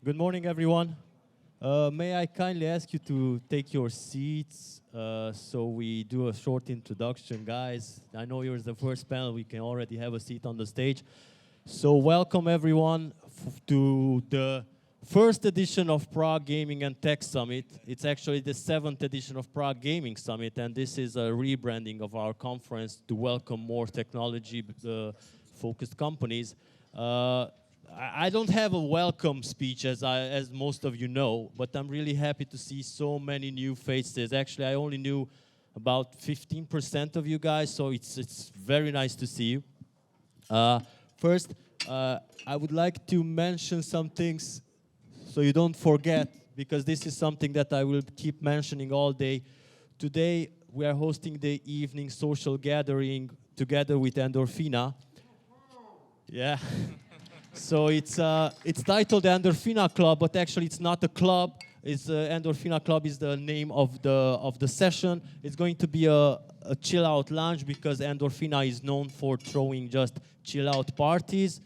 Good morning, everyone. May I kindly ask you to take your seats so we do a short introduction, guys. I know you're the first panel. We can already have a seat on the stage. So welcome, everyone, to the first edition of Prague Gaming and Tech Summit. It's actually the 7th edition of Prague Gaming Summit, and this is a rebranding of our conference to welcome more technology-focused companies. I don't have a welcome speech, as most of you know, but I'm really happy to see so many new faces. Actually, I only knew about 15% of you guys, so it's very nice to see you. First, I would like to mention some things so you don't forget, because this is something that I will keep mentioning all day. Today, we are hosting the evening social gathering together with Endorfina. Yeah. So it's titled Endorfina Club, but actually it's not a club. It's Endorfina Club is the name of the session. It's going to be a chill out lounge because Endorfina is known for throwing just chill out parties.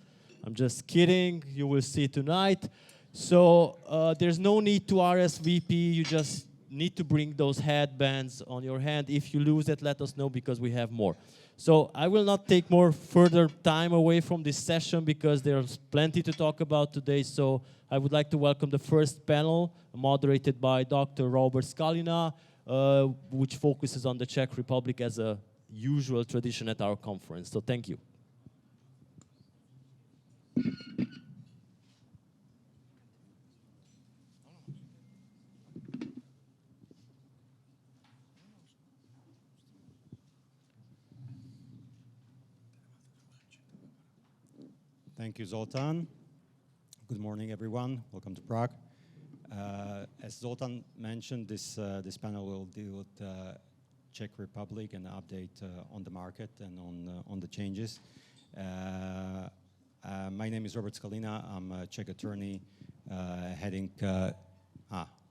I'm just kidding. You will see tonight. So there's no need to RSVP. You just need to bring those headbands on your hand. If you lose it, let us know because we have more. So I will not take more further time away from this session because there's plenty to talk about today. So I would like to welcome the first panel, moderated by Dr. Robert Skalina, which focuses on the Czech Republic as a usual tradition at our conference. So thank you. Thank you, Zoltan. Good morning, everyone. Welcome to Prague. As Zoltan mentioned, this panel will deal with Czech Republic and update on the market and on the changes. My name is Robert Skalina. I'm a Czech attorney heading...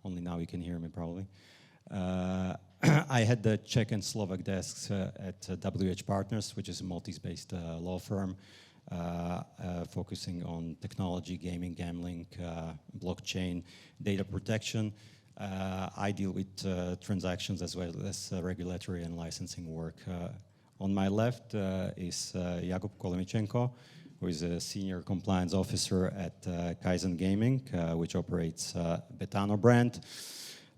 only now you can hear me probably. I had the Czech and Slovak desks at WH Partners, which is a Maltese-based law firm. Focusing on technology, gaming, gambling, blockchain, data protection. I deal with transactions as well as regulatory and licensing work. On my left is Jakub Kolemichenko, who is a senior compliance officer at Kaizen Gaming, which operates Betano brand,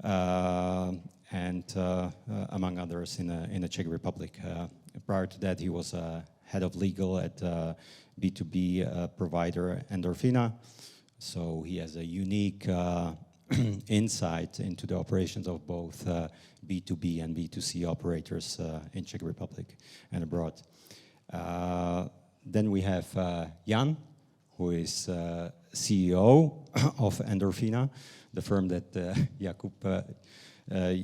and among others in the Czech Republic. Prior to that, he was head of legal at B2B provider Endorfina. So he has a unique insight into the operations of both B2B and B2C operators in Czech Republic and abroad. Then we have Jan, who is CEO of Endorfina, the firm that Jakub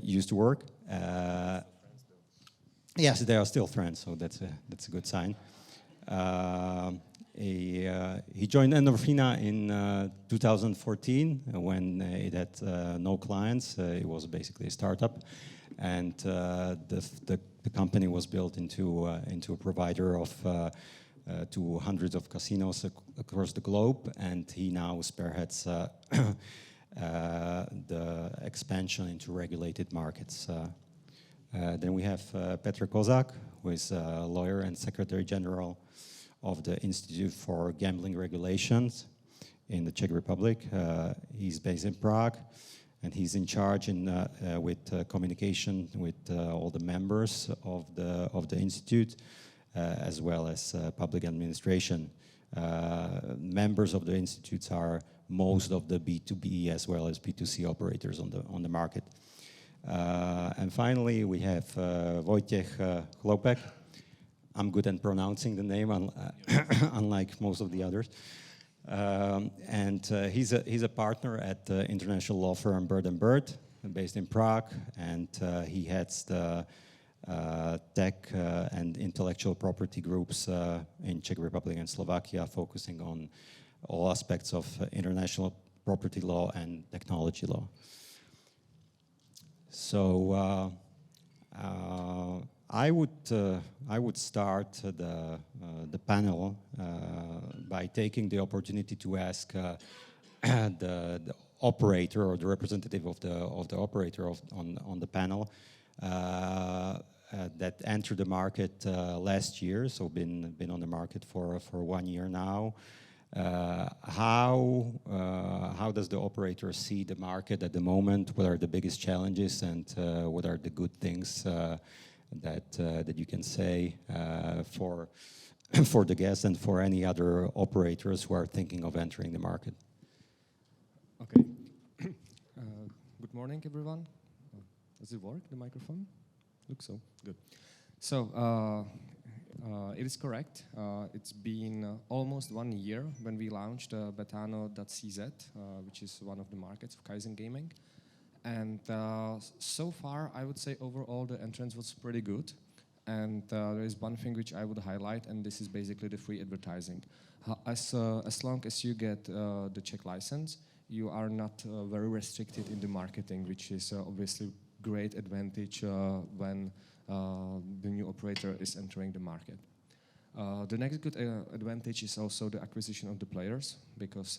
used to work. Yes, they are still friends, so that's a good sign. He joined Endorfina in 2014 when it had no clients. It was basically a startup, and the company was built into a provider of to hundreds of casinos across the globe, and he now spearheads the expansion into regulated markets. Then we have Petr Kozak, who is a lawyer and Secretary General of the Institute for Gambling Regulations in the Czech Republic. He's based in Prague, and he's in charge with communication with all the members of the institute, as well as public administration. Members of the institutes are most of the B2B as well as B2C operators on the market. And finally, we have Wojciech Chlopek. I'm good at pronouncing the name, unlike most of the others. And he's a partner at the international law firm Bird & Bird, based in Prague, and he heads the tech and intellectual property groups in Czech Republic and Slovakia, focusing on all aspects of international property law and technology law. So I would start the panel by taking the opportunity to ask the operator or the representative of the operator on the panel that entered the market last year, so been on the market for 1 year now. How does the operator see the market at the moment? What are the biggest challenges, and what are the good things that you can say for for the guests and for any other operators who are thinking of entering the market? Okay. Good morning, everyone. Does it work, the microphone? Looks so. Good. So, it is correct. It's been almost 1 year when we launched betano.cz, which is one of the markets of Kaizen Gaming. And so far, I would say overall the entrance was pretty good. And there is one thing which I would highlight, and this is basically the free advertising. As long as you get the Czech license, you are not very restricted in the marketing, which is obviously great advantage when the new operator is entering the market. The next good advantage is also the acquisition of the players, because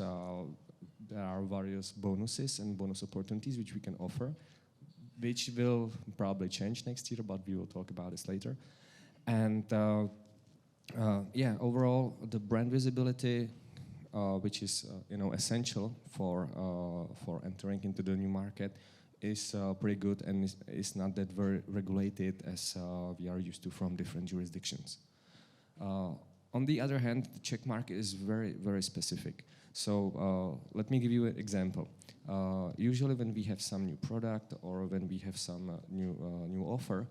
there are various bonuses and bonus opportunities which we can offer, which will probably change next year, but we will talk about this later. And yeah, overall, the brand visibility, which is essential for entering into the new market, is pretty good and is not that very regulated as we are used to from different jurisdictions. On the other hand, the Czech market is very, very specific. So let me give you an example. Usually when we have some new product or when we have some new offer,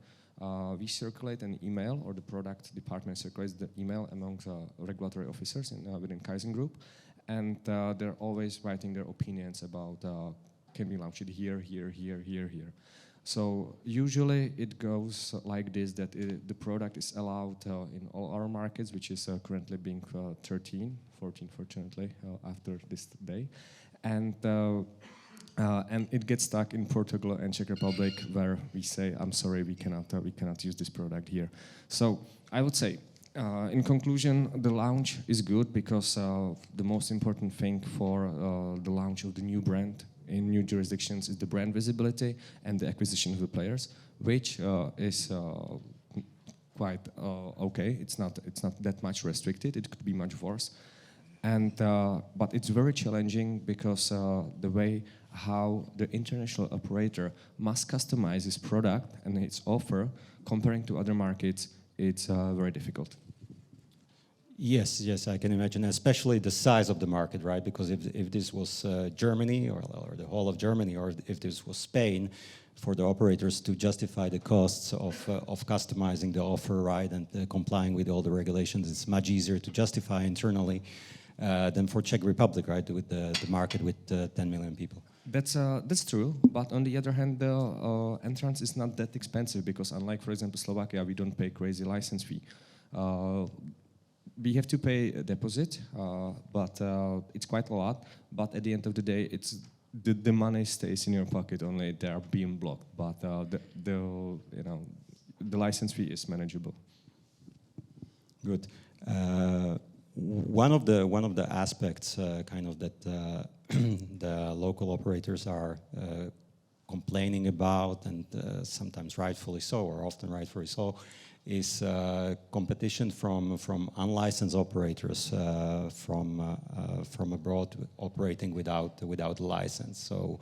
we circulate an email, or the product department circulates the email among regulatory officers within Kaizen Group, and they're always writing their opinions about can we launch it here, here, here, here, here. So usually it goes like this, that the product is allowed in all our markets, which is currently being 14 fortunately after this day, and it gets stuck in Portugal and Czech Republic, where we say, I'm sorry, we cannot use this product here. So I would say, in conclusion, the launch is good because the most important thing for the launch of the new brand in new jurisdictions is the brand visibility and the acquisition of the players, which is quite okay. It's not that much restricted. It could be much worse, and but it's very challenging because the way how the international operator must customize his product and its offer comparing to other markets, it's very difficult. Yes, I can imagine, especially the size of the market, right? Because if this was Germany or the whole of Germany, or if this was Spain, for the operators to justify the costs of customizing the offer, right, and complying with all the regulations, it's much easier to justify internally than for Czech Republic, right, with the market with 10 million people. That's true, but on the other hand, the entrance is not that expensive because, unlike, for example, Slovakia, we don't pay crazy license fee. We have to pay a deposit, but it's quite a lot. But at the end of the day, it's the money stays in your pocket. Only they are being blocked. But the license fee is manageable. Good. One of the aspects, kind of that the local operators are complaining about, and sometimes rightfully so, or often rightfully so, is competition from unlicensed operators from abroad operating without a license. So,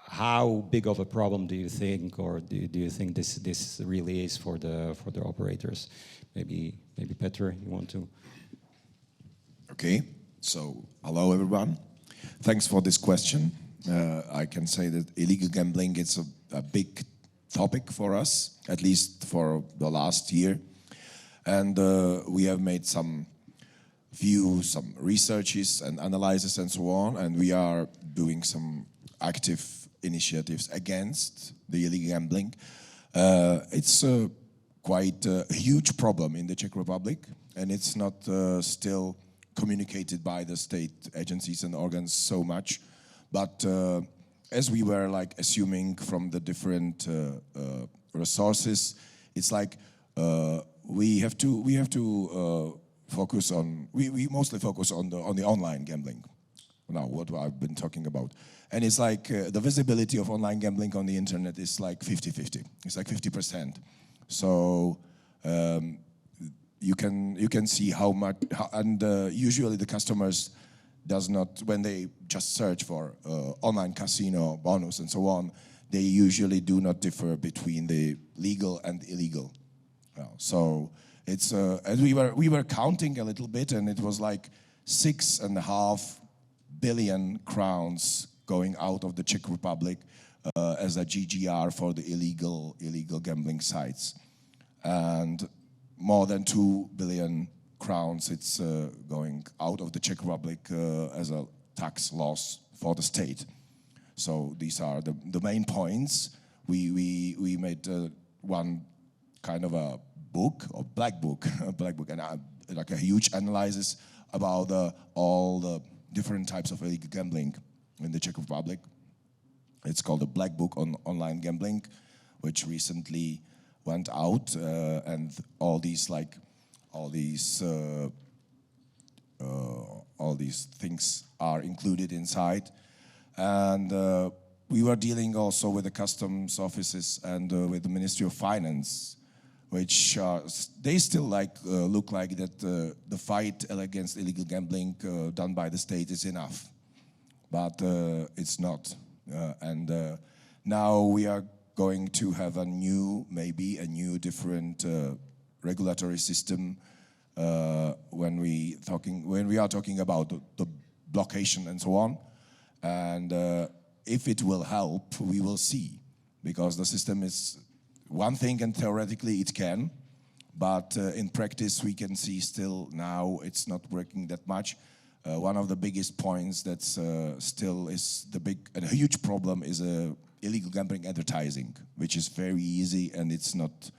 how big of a problem do you think, or do you think this really is for the operators? Maybe Petr, you want to? Okay. So, hello everyone. Thanks for this question. I can say that illegal gambling is a big topic for us, at least for the last year, and we have made some researches and analyses and so on, and we are doing some active initiatives against the illegal gambling. It's quite a huge problem in the Czech Republic, and it's not still communicated by the state agencies and organs so much, but as we were like assuming from the different resources, it's like we have to focus on, we mostly focus on the online gambling. Now, what I've been talking about. And it's like the visibility of online gambling on the internet is like 50-50. It's like 50%. So you can see how much, and usually the customers does not, when they just search for online casino, bonus and so on, they usually do not differ between the legal and illegal. So it's, and we were counting a little bit, and it was like 6.5 billion crowns going out of the Czech Republic as a GGR for the illegal gambling sites, and more than 2 billion crowns it's going out of the Czech Republic as a tax loss for the state. So these are the main points. We made one kind of a book, or black book, and like a huge analysis about all the different types of illegal gambling in the Czech Republic. It's called the Black Book on Online Gambling, which recently went out, and all these things are included inside. And we were dealing also with the customs offices and with the Ministry of Finance, which they still look like that the fight against illegal gambling done by the state is enough, but it's not. And now we are going to have maybe a new different regulatory system when we are talking about the blockation and so on. And if it will help, we will see, because the system is one thing, and theoretically it can, but in practice we can see still now it's not working that much. One of the biggest points that's still is a huge problem is illegal gambling advertising, which is very easy, and it's not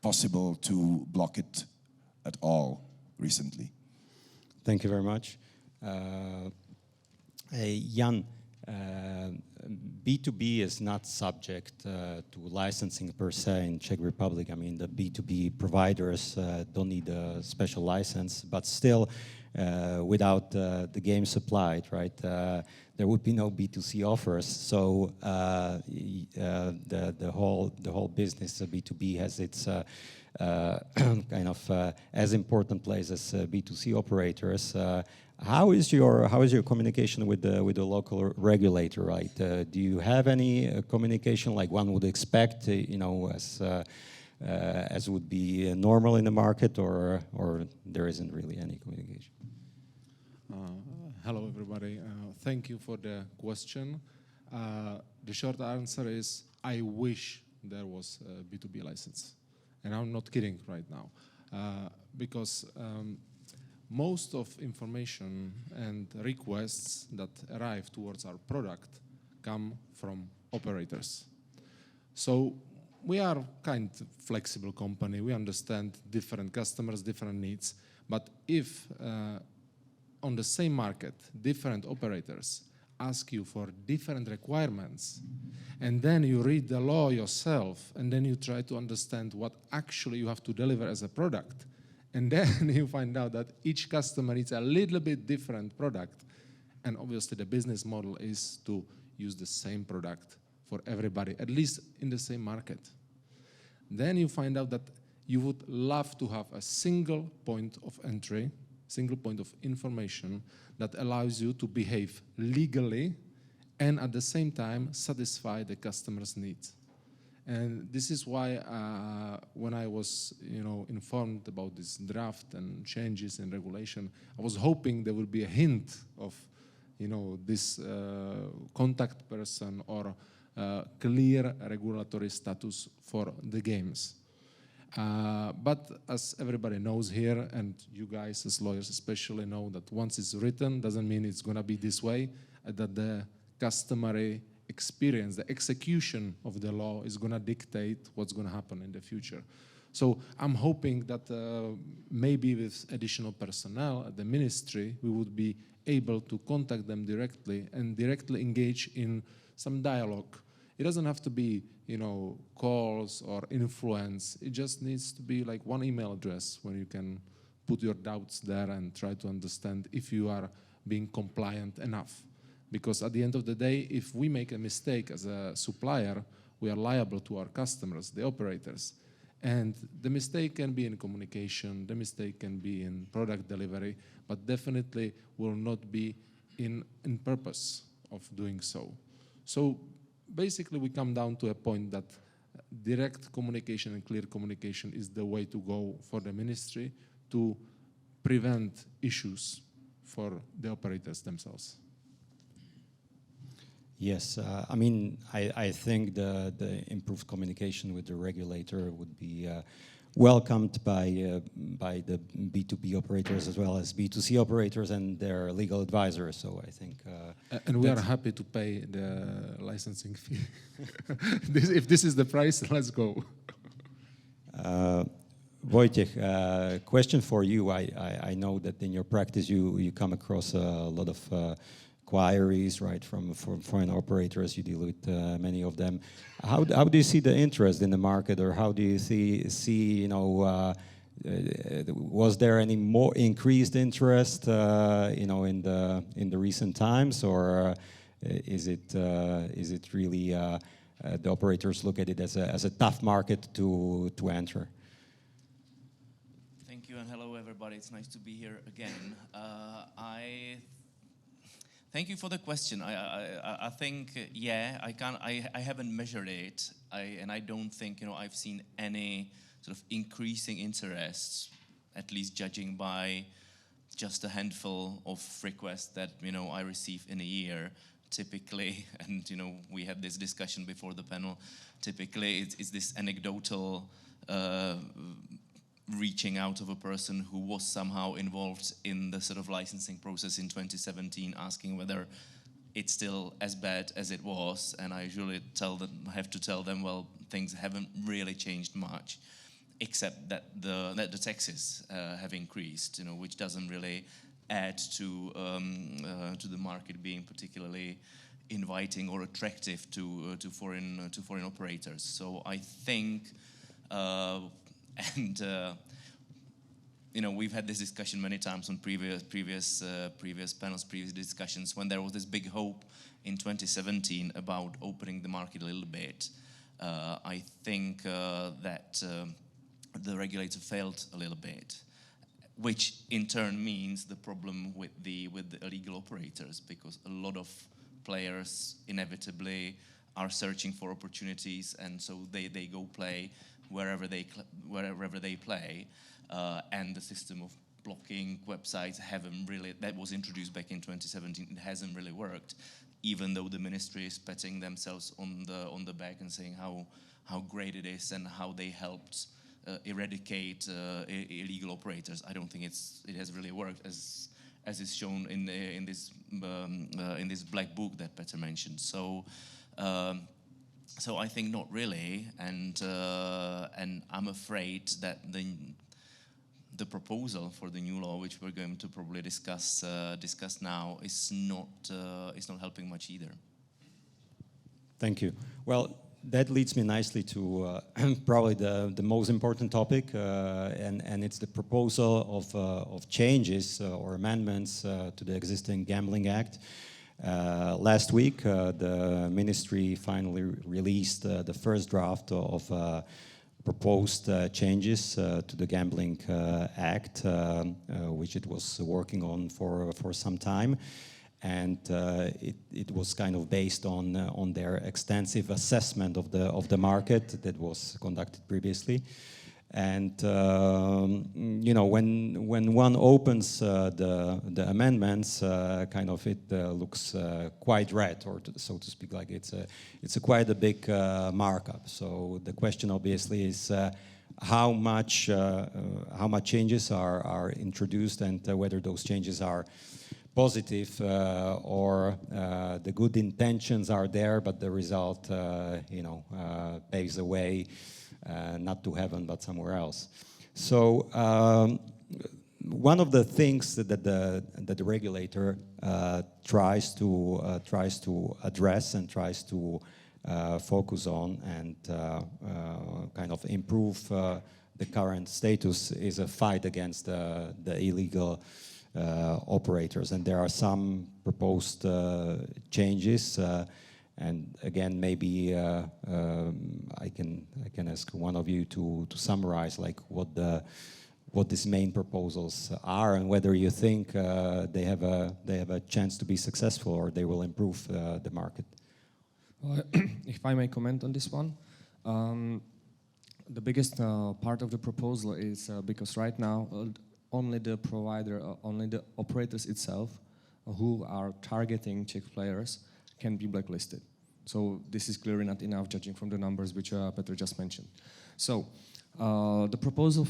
possible to block it at all recently. Thank you very much. Jan, B2B is not subject to licensing per se in Czech Republic. I mean, the B2B providers don't need a special license, but still, without the game supplied, right, there would be no B2C offers. So the whole business of B2B has its kind of as important place as B2C operators. How is your communication with the local regulator, right? Do you have any communication like one would expect, as would be normal in the market, or there isn't really any communication? Hello, everybody. Thank you for the question. The short answer is I wish there was a B2B license, and I'm not kidding right now, because most of information and requests that arrive towards our product come from operators. So we are kind of flexible company. We understand different customers, different needs. But if on the same market, different operators ask you for different requirements, and then you read the law yourself, and then you try to understand what actually you have to deliver as a product, and then you find out that each customer needs a little bit different product. And obviously the business model is to use the same product for everybody, at least in the same market. Then you find out that you would love to have a single point of entry, single point of information that allows you to behave legally and at the same time satisfy the customer's needs. And this is why when I was informed about this draft and changes in regulation, I was hoping there would be a hint of this contact person or clear regulatory status for the games. But as everybody knows here, and you guys as lawyers especially know, that once it's written doesn't mean it's going to be this way, that the customary experience, the execution of the law is going to dictate what's going to happen in the future. So I'm hoping that maybe with additional personnel at the ministry, we would be able to contact them directly and directly engage in some dialogue It doesn't have to be, calls or influence. It just needs to be like one email address where you can put your doubts there and try to understand if you are being compliant enough. Because at the end of the day, if we make a mistake as a supplier, we are liable to our customers, the operators. And the mistake can be in communication, the mistake can be in product delivery, but definitely will not be in purpose of doing so. So basically we come down to a point that direct communication and clear communication is the way to go for the ministry to prevent issues for the operators themselves. Yes, I think the improved communication with the regulator would be welcomed by the B2B operators as well as B2C operators and their legal advisors. So I think, and we are happy to pay the licensing fee. If this is the price, let's go. Wojciech, question for you. I know that in your practice you come across a lot of inquiries, right, from foreign operators. You deal with many of them. How do you see the interest in the market, or how do you see was there any more increased interest, in the recent times, or is it really the operators look at it as a tough market to enter? Thank you, and hello everybody. It's nice to be here again. Thank you for the question. I think, I haven't measured it, and I don't think I've seen any sort of increasing interest, at least judging by just a handful of requests that I receive in a year, typically. And we had this discussion before the panel. Typically, it's this anecdotal reaching out of a person who was somehow involved in the sort of licensing process in 2017, asking whether it's still as bad as it was. And I usually have to tell them, well, things haven't really changed much, except that the taxes have increased, which doesn't really add to the market being particularly inviting or attractive to foreign operators. So I think. We've had this discussion many times on previous panels, previous discussions, when there was this big hope in 2017 about opening the market a little bit. I think that the regulator failed a little bit, which in turn means the problem with the illegal operators, because a lot of players inevitably are searching for opportunities, and so they go play wherever they play, and the system of blocking websites that was introduced back in 2017, it hasn't really worked, even though the ministry is patting themselves on the back and saying how great it is and how they helped eradicate illegal operators. I don't think it has really worked, as is shown in this black book that Petr mentioned. So I think not really, and I'm afraid that the proposal for the new law, which we're going to probably discuss now, is not helping much either. Thank you. Well, that leads me nicely to probably the most important topic, and it's the proposal of changes or amendments to the existing Gambling Act. Last week, the ministry finally released the first draft of proposed changes to the Gambling Act, which it was working on for some time. And it was kind of based on their extensive assessment of the market that was conducted previously. And when one opens the amendments, kind of it looks quite red, or so to speak, like it's quite a big markup. So the question obviously is how much changes are introduced, and whether those changes are positive, or the good intentions are there, but the result paves the way not to heaven but somewhere else. So one of the things that the regulator tries to address and tries to focus on and kind of improve the current status is a fight against the illegal operators. And there are some proposed changes. And again, maybe I can ask one of you to summarize like what these main proposals are and whether you think they have a chance to be successful or they will improve the market. If I may comment on this one, the biggest part of the proposal is because right now only the provider, only the operators itself who are targeting Czech players can be blacklisted. So this is clearly not enough, judging from the numbers which Petr just mentioned. So the proposal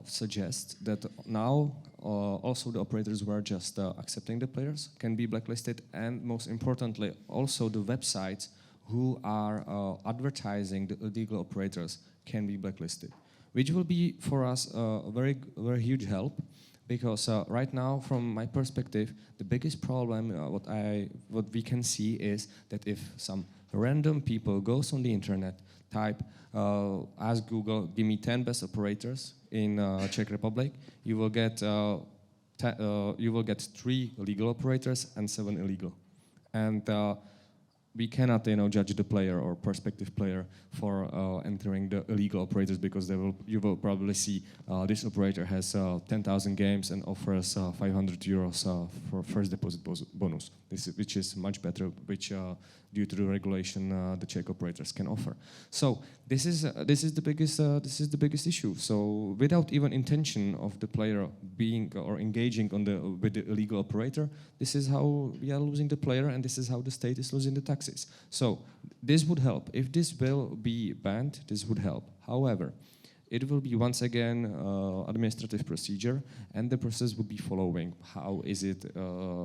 suggests that now also the operators who are just accepting the players can be blacklisted, and most importantly, also the websites who are advertising the illegal operators can be blacklisted, which will be for us a very huge help. Because right now, from my perspective, the biggest problem, what we can see is that if some random people goes on the internet, type, ask Google, give me 10 best operators in Czech Republic, you will get 3 legal operators and 7 illegal, and we cannot, judge the player or prospective player for entering the illegal operators, because you will probably see this operator has 10,000 games and offers 500 euros for first deposit bonus, which is much better, which due to the regulation the Czech operators can offer. So this is the biggest issue. So without even intention of the player being or engaging with the illegal operator, this is how we are losing the player, and this is how the state is losing the taxes. So this would help. If this will be banned, this would help. However, it will be once again administrative procedure, and the process will be following. How is it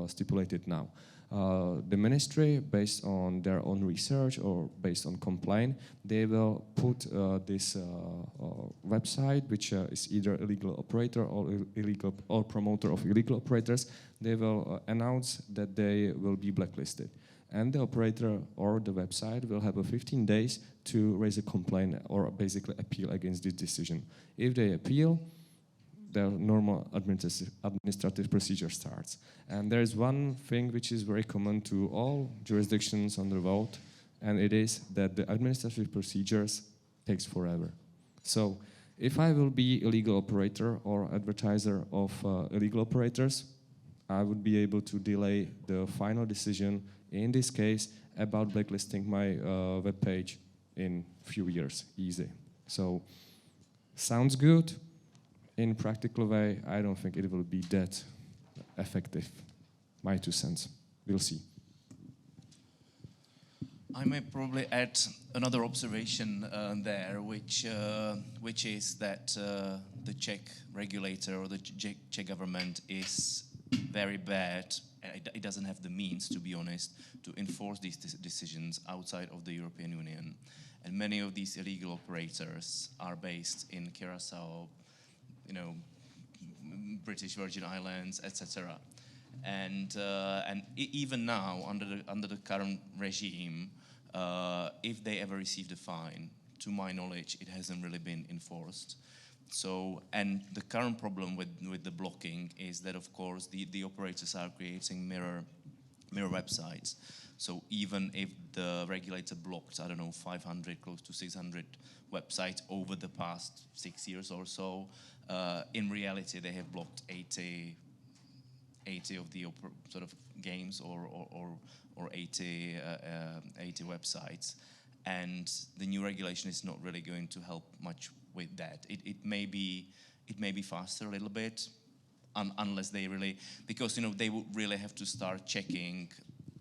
stipulated now? The ministry, based on their own research or based on complaint, they will put this website, which is either illegal operator or promoter of illegal operators. They will announce that they will be blacklisted, and the operator or the website will have 15 days to raise a complaint or basically appeal against this decision. If they appeal, the normal administrative procedure starts. And there is one thing which is very common to all jurisdictions on the world, and it is that the administrative procedures takes forever. So if I will be illegal operator or advertiser of illegal operators, I would be able to delay the final decision, in this case, about blacklisting my web page in few years, easy. So, sounds good. In practical way, I don't think it will be that effective. My 2 cents. We'll see. I may probably add another observation there, which is that the Czech regulator or the Czech government is very bad. It doesn't have the means, to be honest, to enforce these decisions outside of the European Union. And many of these illegal operators are based in Curacao, British Virgin Islands, etc. And even now, under the current regime, if they ever received a fine, to my knowledge, it hasn't really been enforced. So, and the current problem with the blocking is that, of course, the operators are creating mirror websites. So even if the regulator blocked, 500, close to 600 websites over the past 6 years or so, in reality they have blocked 80 of the sort of games or 80 websites. And the new regulation is not really going to help much with that. It may be faster a little bit, unless they really, because they would really have to start checking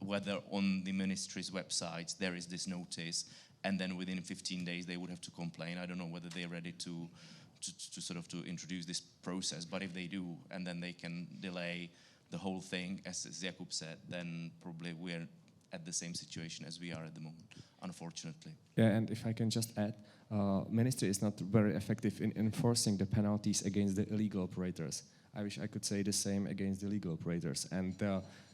whether on the ministry's website there is this notice, and then within 15 days they would have to complain. I don't know whether they're ready to introduce this process, but if they do, and then they can delay the whole thing, as Jakub said, then probably we're at the same situation as we are at the moment, unfortunately. Yeah, and if I can just add, ministry is not very effective in enforcing the penalties against the illegal operators. I wish I could say the same against the legal operators, and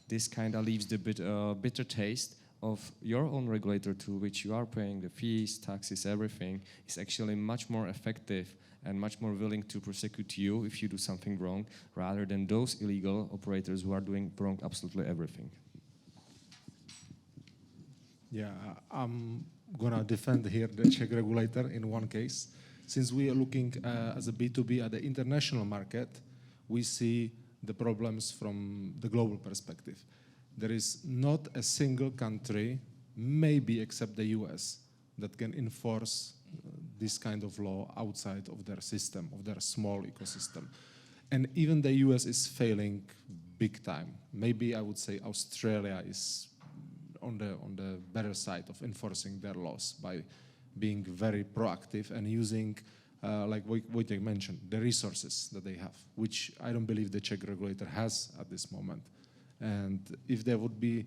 this kind of leaves the bitter taste of your own regulator to which you are paying the fees, taxes, everything, is actually much more effective and much more willing to prosecute you if you do something wrong, rather than those illegal operators who are doing wrong absolutely everything. Yeah, I'm gonna defend here the Czech regulator in one case. Since we are looking as a B2B at the international market, we see the problems from the global perspective. There is not a single country, maybe except the US, that can enforce this kind of law outside of their system, of their small ecosystem. And even the US is failing big time. Maybe I would say Australia is on the better side of enforcing their laws by being very proactive and using, like Wojtek mentioned, the resources that they have, which I don't believe the Czech regulator has at this moment. And if there would be,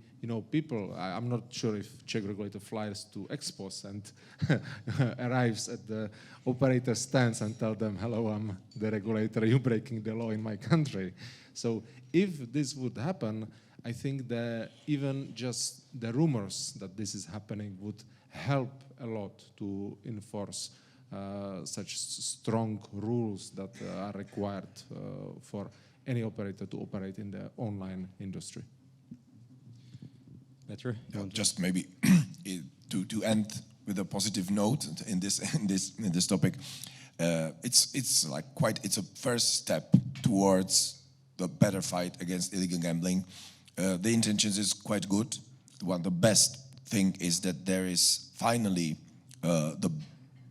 people, I'm not sure if Czech regulator flies to expos and arrives at the operator stands and tell them, hello, I'm the regulator, you're breaking the law in my country. So if this would happen, I think that even just the rumors that this is happening would help a lot to enforce such strong rules that are required for any operator to operate in the online industry. Petr? Just maybe to end with a positive note in this topic, it's a first step towards the better fight against illegal gambling. The intentions is quite good. The best thing is that there is finally the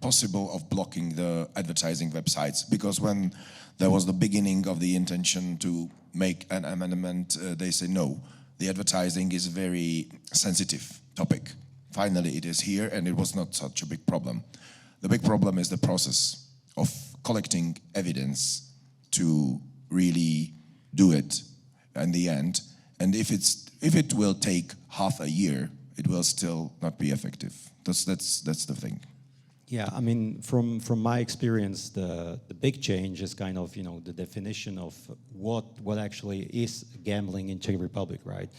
possible of blocking the advertising websites, because when there was the beginning of the intention to make an amendment, they say no, the advertising is a very sensitive topic. Finally it is here, and it was not such a big problem. The big problem is the process of collecting evidence to really do it in the end. And if it will take half a year, it will still not be effective. That's the thing. Yeah, I mean, from my experience, the big change is kind of, the definition of what actually is gambling in Czech Republic, right?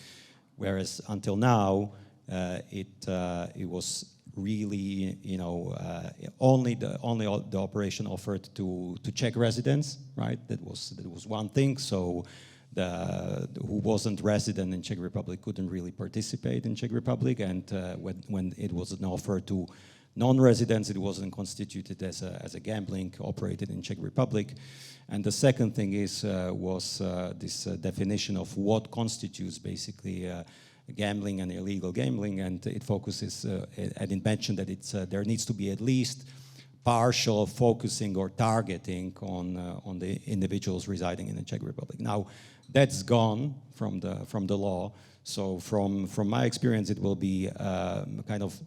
Whereas until now, it was really, only the operation offered to Czech residents, right? That was one thing. So who wasn't resident in Czech Republic couldn't really participate in Czech Republic, and when it was an offer to non-residents, it wasn't constituted as a gambling operated in Czech Republic. And the second thing was this definition of what constitutes basically gambling and illegal gambling, and it focuses, and it mentioned that there needs to be at least partial focusing or targeting on the individuals residing in the Czech Republic. Now, that's gone from the law. So from my experience, it will be kind of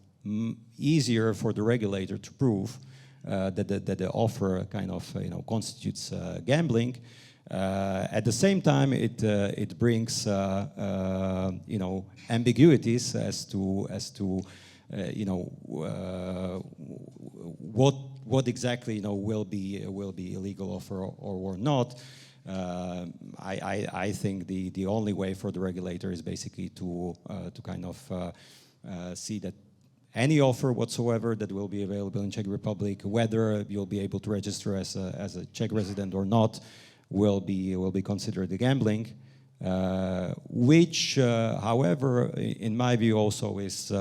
easier for the regulator to prove that the offer kind of constitutes gambling. At the same time, it brings ambiguities as to what exactly will be illegal offer or not. I think the only way for the regulator is basically to kind of see that any offer whatsoever that will be available in Czech Republic, whether you'll be able to register as a Czech resident or not, will be considered gambling, which, however, in my view, also is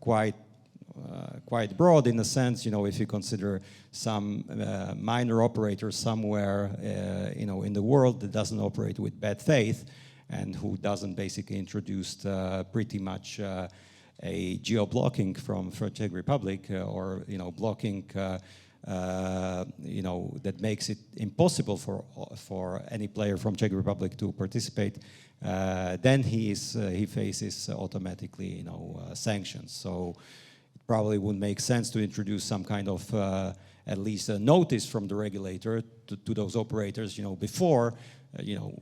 quite broad in a sense. If you consider some minor operator somewhere, in the world that doesn't operate with bad faith, and who doesn't basically introduce pretty much a geo-blocking from Czech Republic, or blocking that makes it impossible for any player from Czech Republic to participate, then he faces automatically sanctions. So it probably would make sense to introduce some kind of at least a notice from the regulator to those operators, before.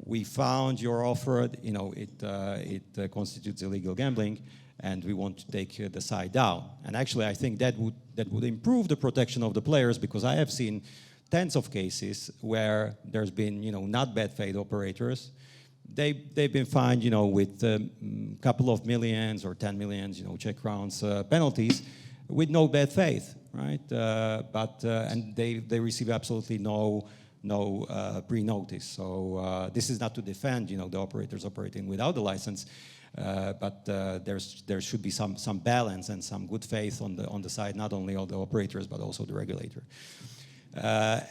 We found your offer, it constitutes illegal gambling, and we want to take the side down. And actually, I think that would improve the protection of the players, because I have seen tens of cases where there's been, not bad faith operators, they've been fined, with a couple of millions or 10 millions, Czech crowns penalties, with no bad faith, right? And they receive absolutely no pre-notice. So this is not to defend, the operators operating without the license, but there should be some balance and some good faith on the side, not only of the operators but also the regulator.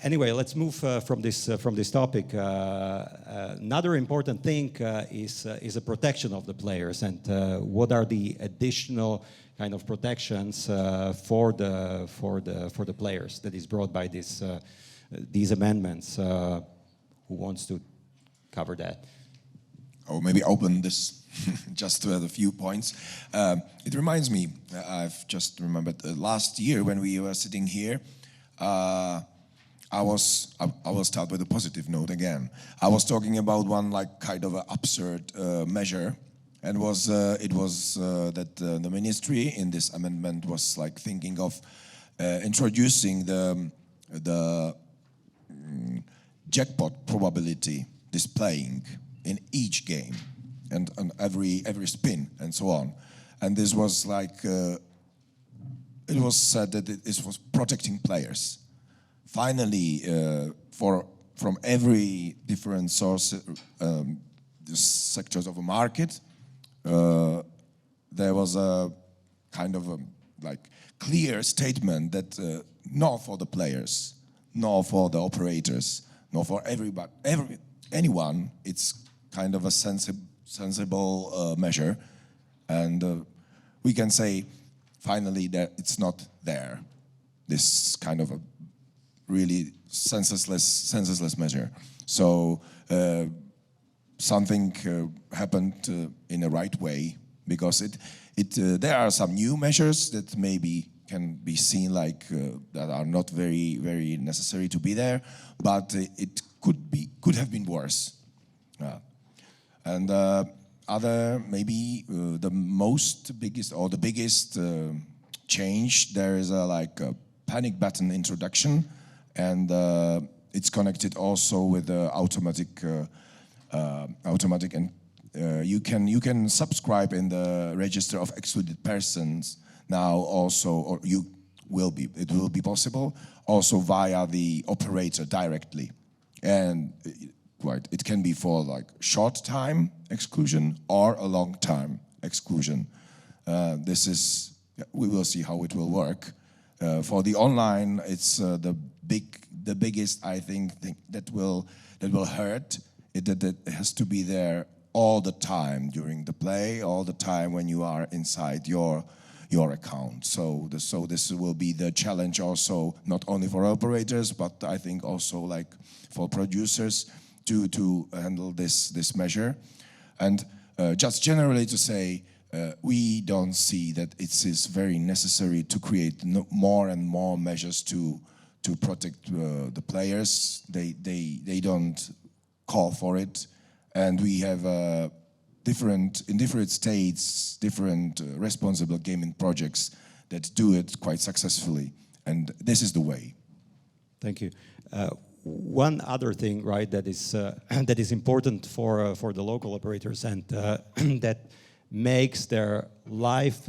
Anyway, let's move from this topic. Another important thing is the protection of the players, and what are the additional kind of protections for the players that is brought by these amendments. Who wants to cover that? Or maybe open this just to add a few points. It reminds me, I've just remembered last year when we were sitting here, I will start with a positive note again. I was talking about one kind of absurd measure, and it was that the ministry in this amendment was thinking of introducing the jackpot probability displaying in each game and on every spin and so on. And this was it was said that it was protecting players. Finally, from every different source, sectors of a market, there was a kind of clear statement that nor for the players, nor for the operators, nor for anyone, it's kind of a sensible measure, and we can say finally that it's not there. This kind of a really senseless measure. So something happened in the right way, because there are some new measures that maybe can be seen that are not very necessary to be there, but it could have been worse. And other maybe the biggest change, there is a panic button introduction, and it's connected also with the automatic and you can subscribe in the register of excluded persons now also, or it will be possible also via the operator directly, and it can be for short time exclusion or a long time exclusion. We will see how it will work. For the online, it's the biggest, I think that will hurt. It has to be there all the time during the play, all the time when you are inside your account. So this will be the challenge also, not only for operators, but I think also for producers to handle this measure. And just generally to say, we don't see that it is very necessary to create more and more measures to protect the players. They don't call for it, and we have in different states different responsible gaming projects that do it quite successfully, and this is the way. Thank you. One other thing, right, that is important for the local operators, and that makes their life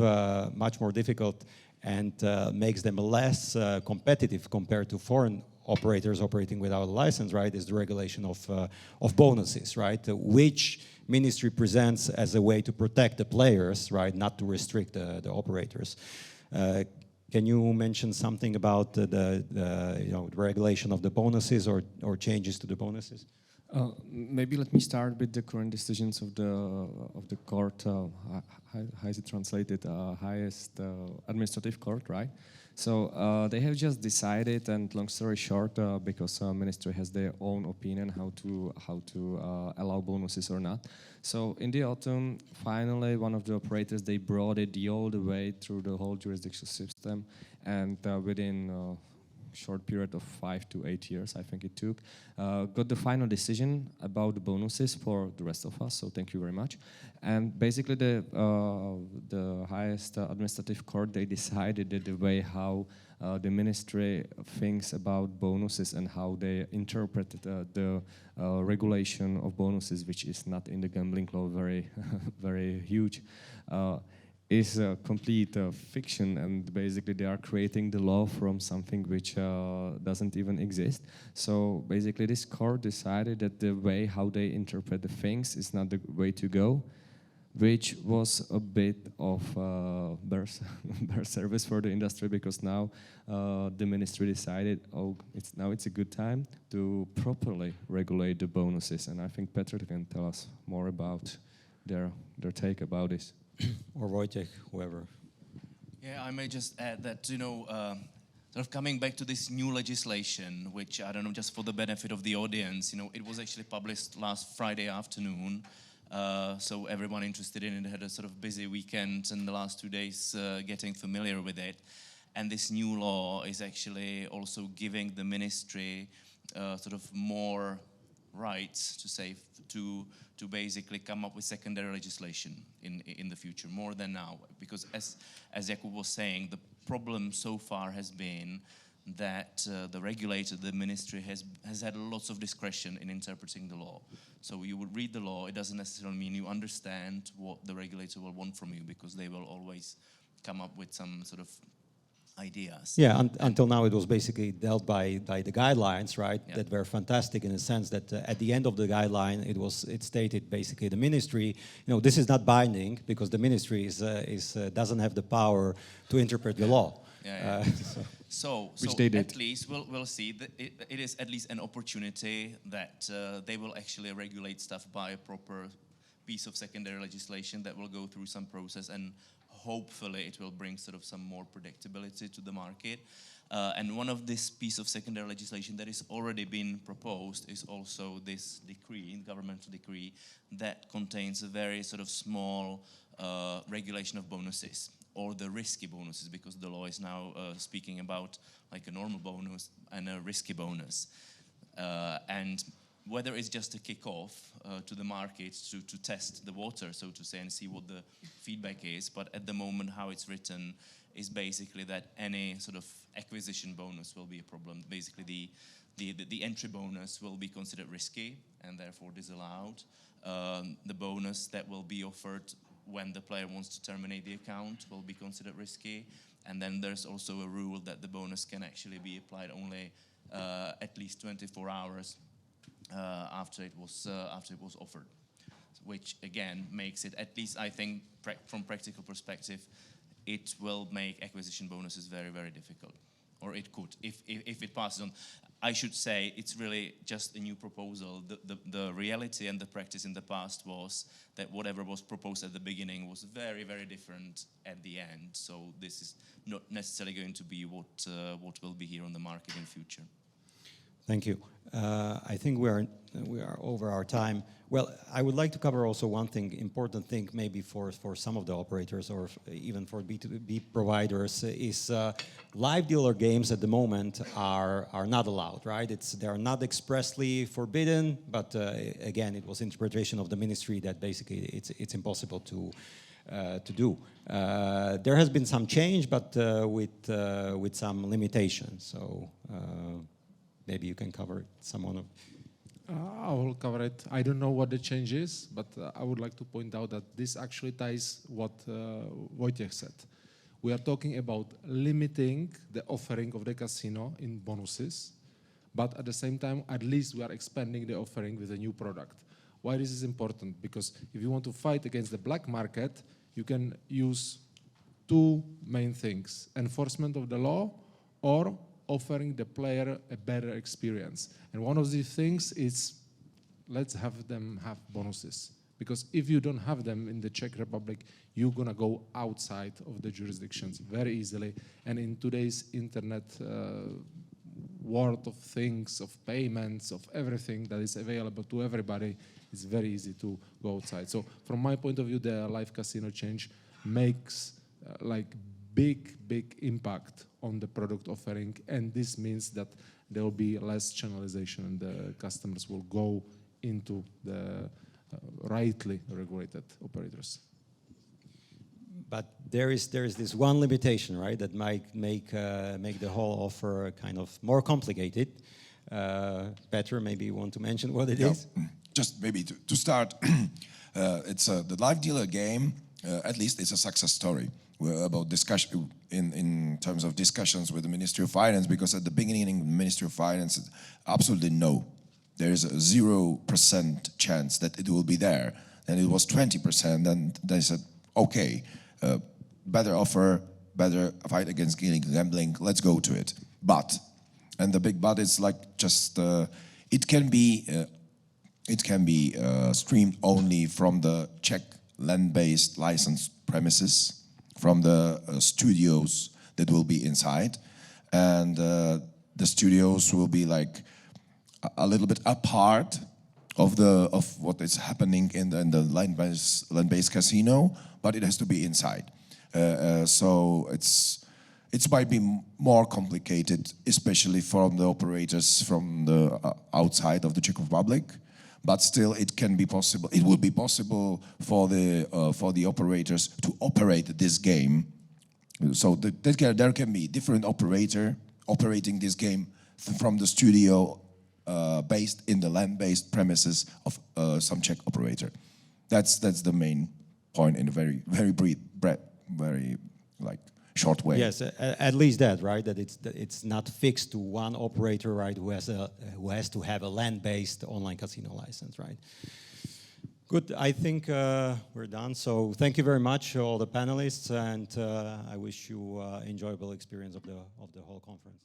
much more difficult and makes them less competitive compared to foreign operators operating without a license, right, is the regulation of bonuses, right, which ministry presents as a way to protect the players, right, not to restrict the operators. Can you mention something about the regulation of the bonuses or changes to the bonuses? Maybe let me start with the current decisions of the court. How is it translated? Highest administrative court, right? So they have just decided, and long story short, because ministry has their own opinion how to allow bonuses or not. So in the autumn, finally, one of the operators, they brought it all the way through the whole jurisdiction system, and within short period of 5 to 8 years, I think it took, got the final decision about the bonuses for the rest of us. So thank you very much. And basically, the highest administrative court, they decided that the way how the ministry thinks about bonuses and how they interpret the regulation of bonuses, which is not in the gambling law very very huge, is a complete fiction, and basically they are creating the law from something which doesn't even exist. So basically this court decided that the way how they interpret the things is not the way to go, which was a bit of bear service for the industry, because now the ministry decided, oh, it's a good time to properly regulate the bonuses. And I think Petr can tell us more about their take about this. Or Wojciech, whoever. Yeah, I may just add that, sort of coming back to this new legislation, which, I don't know, just for the benefit of the audience, it was actually published last Friday afternoon. So everyone interested in it had a sort of busy weekend and the last 2 days getting familiar with it. And this new law is actually also giving the ministry sort of more rights to basically come up with secondary legislation in the future, more than now. Because as Jakub was saying, the problem so far has been that the regulator, the ministry, has had lots of discretion in interpreting the law. So you would read the law, it doesn't necessarily mean you understand what the regulator will want from you, because they will always come up with some sort of ideas. Yeah, until now it was basically dealt by the guidelines, right? Yeah. That were fantastic in the sense that at the end of the guideline it stated basically the ministry, this is not binding because the ministry doesn't have the power to interpret the law. Yeah. So they did. At least we'll see that it is at least an opportunity that they will actually regulate stuff by a proper piece of secondary legislation that will go through some process, and hopefully it will bring sort of some more predictability to the market. And one of this piece of secondary legislation that is already been proposed is also this decree, governmental decree, that contains a very sort of small regulation of bonuses, or the risky bonuses, because the law is now speaking about like a normal bonus and a risky bonus. And whether it's just a kick-off to the market to test the water, so to say, and see what the feedback is, but at the moment how it's written is basically that any sort of acquisition bonus will be a problem. Basically the entry bonus will be considered risky and therefore disallowed. The bonus that will be offered when the player wants to terminate the account will be considered risky. And then there's also a rule that the bonus can actually be applied only at least 24 hours after it was offered, which again makes it, at least I think from practical perspective, it will make acquisition bonuses very, very difficult, or it could if it passes on. I should say it's really just a new proposal. The reality and the practice in the past was that whatever was proposed at the beginning was very, very different at the end. So this is not necessarily going to be what will be here on the market in future. Thank you. I think we are over our time. Well, I would like to cover also one thing, important thing, maybe for some of the operators or even for B2B providers, is live dealer games at the moment are not allowed, right? They are not expressly forbidden, but again, it was interpretation of the ministry that basically it's impossible to do. There has been some change, but with some limitations. So. Maybe you can cover someone of. I will cover it. I don't know what the change is, but I would like to point out that this actually ties what Wojciech said. We are talking about limiting the offering of the casino in bonuses, but at the same time, at least we are expanding the offering with a new product. Why this is important? Because if you want to fight against the black market, you can use two main things: enforcement of the law or offering the player a better experience. And one of these things is, let's have them have bonuses. Because if you don't have them in the Czech Republic, you're gonna go outside of the jurisdictions very easily. And in today's internet world of things, of payments, of everything that is available to everybody, it's very easy to go outside. So from my point of view, the live casino change makes like big impact on the product offering, and this means that there will be less channelization and the customers will go into the rightly regulated operators. But there is this one limitation, right, that might make the whole offer kind of more complicated. Petr, maybe you want to mention what it is? Just maybe to start, it's the live dealer game. At least it's a success story about discussion in terms of discussions with the Ministry of Finance. Because at the beginning, the Ministry of Finance said absolutely no. There is a 0% chance that it will be there. And it was 20%. And they said, okay, better offer, better fight against gambling. Let's go to it. But, and the big but is like just it can be streamed only from the Czech land-based licensed premises, from the studios that will be inside, and the studios will be like a little bit apart of what is happening in the land-based casino, but it has to be inside. So it might be more complicated, especially from the operators from the outside of the Czech Republic. But still, it can be possible. It will be possible for the operators to operate this game. So there can be different operator operating this game from the studio based in the land-based premises of some Czech operator. That's the main point in a very like short way. Yes, at least that, right? That it's not fixed to one operator, right? Who has to have a land-based online casino license, right? Good. I think we're done. So thank you very much, all the panelists, and I wish you enjoyable experience of the whole conference.